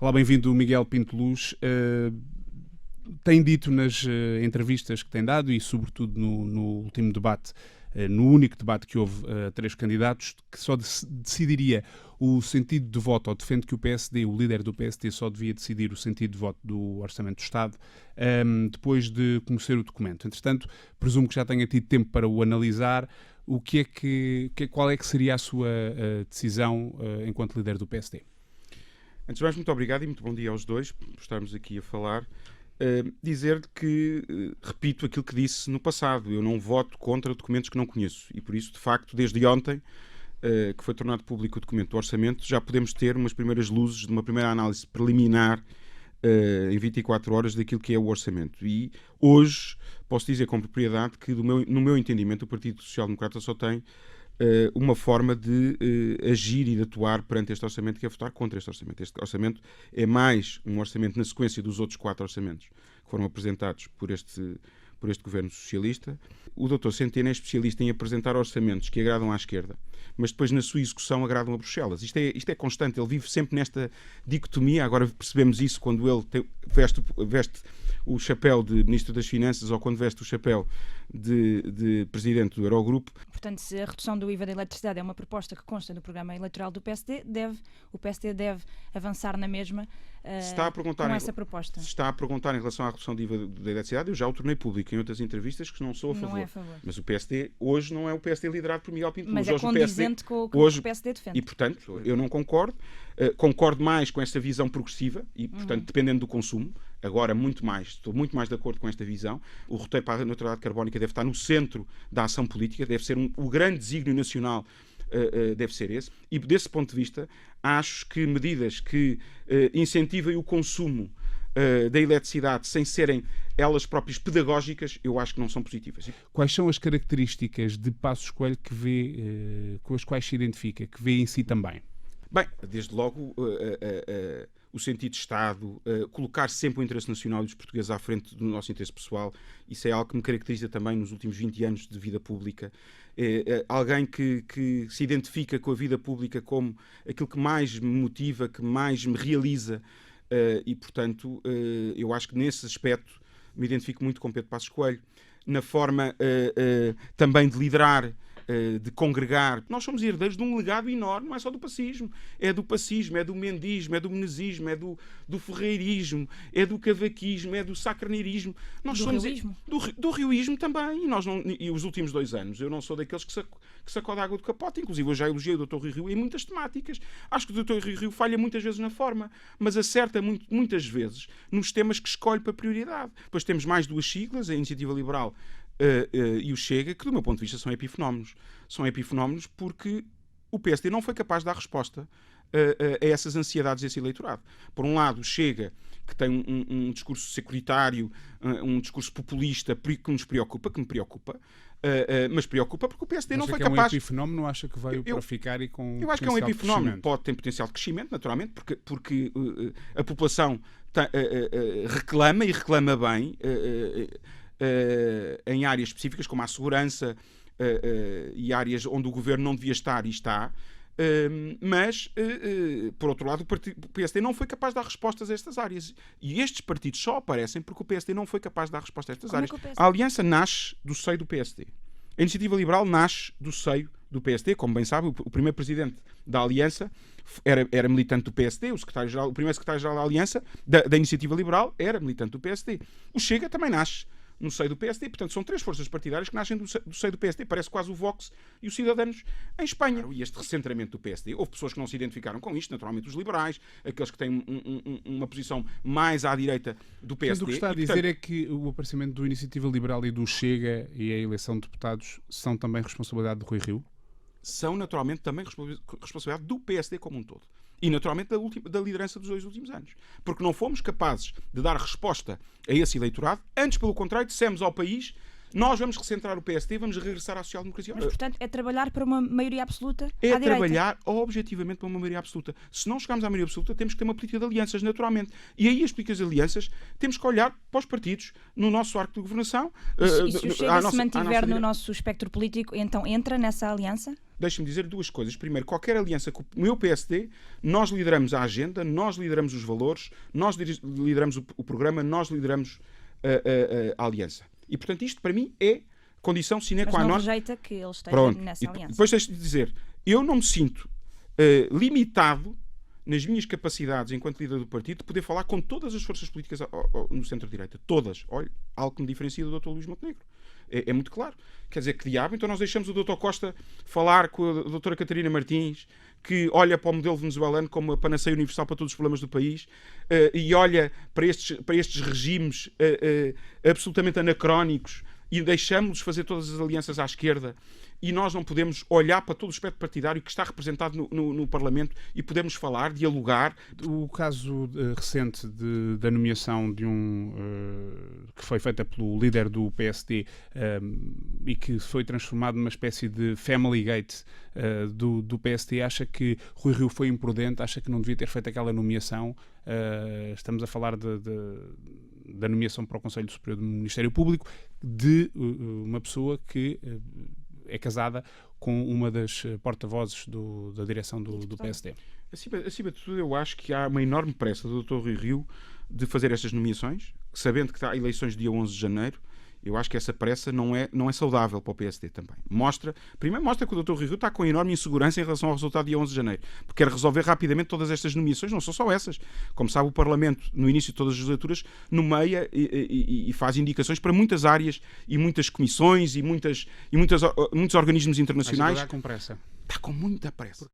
Olá, bem-vindo, Miguel Pinto Luz. Tem dito nas entrevistas que tem dado e, sobretudo, no último debate, no único debate que houve a 3 candidatos, que só decidiria o sentido de voto, ou defende que o PSD, o líder do PSD, só devia decidir o sentido de voto do Orçamento do Estado depois de conhecer o documento. Entretanto, presumo que já tenha tido tempo para o analisar. Qual é que seria a sua decisão enquanto líder do PSD? Antes de mais, muito obrigado e muito bom dia aos dois por estarmos aqui a falar. Dizer que repito aquilo que disse no passado: eu não voto contra documentos que não conheço e por isso, de facto, desde ontem que foi tornado público o documento do orçamento, já podemos ter umas primeiras luzes de uma primeira análise preliminar em 24 horas daquilo que é o orçamento. E hoje posso dizer com propriedade que no meu entendimento o Partido Social Democrata só tem uma forma de agir e de atuar perante este orçamento, que é votar contra este orçamento. Este orçamento é mais um orçamento na sequência dos outros 4 orçamentos que foram apresentados por este governo socialista. O Dr. Centeno é especialista em apresentar orçamentos que agradam à esquerda, mas depois na sua execução agradam a Bruxelas. Isto é constante, ele vive sempre nesta dicotomia. Agora percebemos isso quando ele veste o chapéu de Ministro das Finanças ou quando veste o chapéu de Presidente do Eurogrupo. Portanto, se a redução do IVA da eletricidade é uma proposta que consta no programa eleitoral do PSD, o PSD deve avançar na mesma com essa proposta. Se está a perguntar em relação à redução do IVA da eletricidade, eu já o tornei público em outras entrevistas que não sou a favor. Não é a favor. Mas o PSD hoje não é o PSD liderado por Miguel Pinto Luz. Mas é condizente com o que o PSD defende. E, portanto, eu não concordo. Concordo mais com essa visão progressiva e, portanto, dependendo do consumo. Agora, estou muito mais de acordo com esta visão. O roteiro para a neutralidade carbónica deve estar no centro da ação política, deve ser o grande desígnio nacional, deve ser esse. E, desse ponto de vista, acho que medidas que incentivem o consumo da eletricidade sem serem elas próprias pedagógicas, eu acho que não são positivas. Quais são as características de Passos Coelho que vê, com as quais se identifica, que vê em si também? Bem, desde logo o sentido de Estado, colocar sempre o interesse nacional dos portugueses à frente do nosso interesse pessoal, isso é algo que me caracteriza também nos últimos 20 anos de vida pública. Alguém que se identifica com a vida pública como aquilo que mais me motiva, que mais me realiza, e, portanto, eu acho que nesse aspecto me identifico muito com Pedro Passos Coelho. Na forma também de liderar, de congregar. Nós somos herdeiros de um legado enorme, não é só do pacismo. É do pacismo, é do mendismo, é do menezismo, é do ferreirismo, é do cavaquismo, é do sacraneirismo. Nós do somos rioísmo. Do rioísmo também. E os últimos 2 anos, eu não sou daqueles que sacode a água do capote. Inclusive, eu já elogiei o Dr. Rui Rio em muitas temáticas. Acho que o Dr. Rui Rio falha muitas vezes na forma, mas acerta muitas vezes nos temas que escolhe para prioridade. Depois temos mais 2 siglas, a Iniciativa Liberal e o Chega, que do meu ponto de vista são epifenómenos. São epifenómenos porque o PSD não foi capaz de dar resposta a essas ansiedades desse eleitorado. Por um lado, o Chega, que tem um discurso securitário, um discurso populista que nos preocupa, que me preocupa, mas preocupa porque o PSD não foi capaz... Acha que é um epifenómeno ou acha que veio para ficar e com eu acho que é um epifenómeno. Pode ter potencial de crescimento, naturalmente, porque a população reclama e reclama bem em áreas específicas, como a segurança e áreas onde o governo não devia estar e está. Mas, por outro lado, o PSD não foi capaz de dar respostas a estas áreas. E estes partidos só aparecem porque o PSD não foi capaz de dar resposta a estas áreas. A Aliança nasce do seio do PSD. A Iniciativa Liberal nasce do seio do PSD. Como bem sabe, o primeiro presidente da Aliança era militante do PSD. O primeiro secretário-geral da Aliança, da Iniciativa Liberal, era militante do PSD. O Chega também nasce no seio do PSD. Portanto, são 3 forças partidárias que nascem do seio do PSD. Parece quase o Vox e os Cidadanos em Espanha. E este recentramento do PSD, houve pessoas que não se identificaram com isto, naturalmente os liberais, aqueles que têm uma posição mais à direita do PSD. Mas o que está a dizer é que o aparecimento do Iniciativa Liberal e do Chega e a eleição de deputados são também responsabilidade de Rui Rio? São naturalmente também responsabilidade do PSD como um todo. E, naturalmente, da liderança dos 2 últimos anos. Porque não fomos capazes de dar resposta a esse eleitorado. Antes, pelo contrário, dissemos ao país nós vamos recentrar o PSD, vamos regressar à social-democracia. Mas, portanto, é trabalhar para uma maioria absoluta É à direita. trabalhar objetivamente para uma maioria absoluta. Se não chegarmos à maioria absoluta, temos que ter uma política de alianças, naturalmente. E aí as políticas de alianças, temos que olhar para os partidos no nosso arco de governação. E se o Chega se mantiver no nosso espectro político, então entra nessa aliança? Deixe-me dizer duas coisas. Primeiro, qualquer aliança com o meu PSD, nós lideramos a agenda, nós lideramos os valores, nós lideramos o programa, nós lideramos a aliança. E, portanto, isto para mim é condição sine qua non. Mas não rejeita que ele esteja nessa aliança. Depois deixe-me dizer, eu não me sinto limitado nas minhas capacidades enquanto líder do partido de poder falar com todas as forças políticas no centro-direita. Todas. Olha, algo que me diferencia do Dr. Luís Montenegro. É muito claro. Quer dizer, que diabo? Então nós deixamos o Dr. Costa falar com a Dra. Catarina Martins, que olha para o modelo venezuelano como a panaceia universal para todos os problemas do país, e olha para estes regimes absolutamente anacrónicos, e deixamos-los fazer todas as alianças à esquerda, e nós não podemos olhar para todo o espectro partidário que está representado no Parlamento e podemos falar, dialogar. O caso recente da nomeação de que foi feita pelo líder do PSD e que foi transformado numa espécie de family gate do PSD, acha que Rui Rio foi imprudente, acha que não devia ter feito aquela nomeação? Estamos a falar da nomeação para o Conselho Superior do Ministério Público de uma pessoa que é casada com uma das porta-vozes da direção do PSD. Acima de tudo, eu acho que há uma enorme pressa do Dr. Rui Rio de fazer estas nomeações, sabendo que há eleições dia 11 de janeiro. Eu acho que essa pressa não é saudável para o PSD também. Primeiro mostra que o Dr. Rui Rio está com enorme insegurança em relação ao resultado dia 11 de janeiro, porque quer resolver rapidamente todas estas nomeações, não são só essas. Como sabe, o Parlamento, no início de todas as legislaturas, nomeia e faz indicações para muitas áreas e muitas comissões e muitos organismos internacionais. Mas agora está com pressa. Está com muita pressa.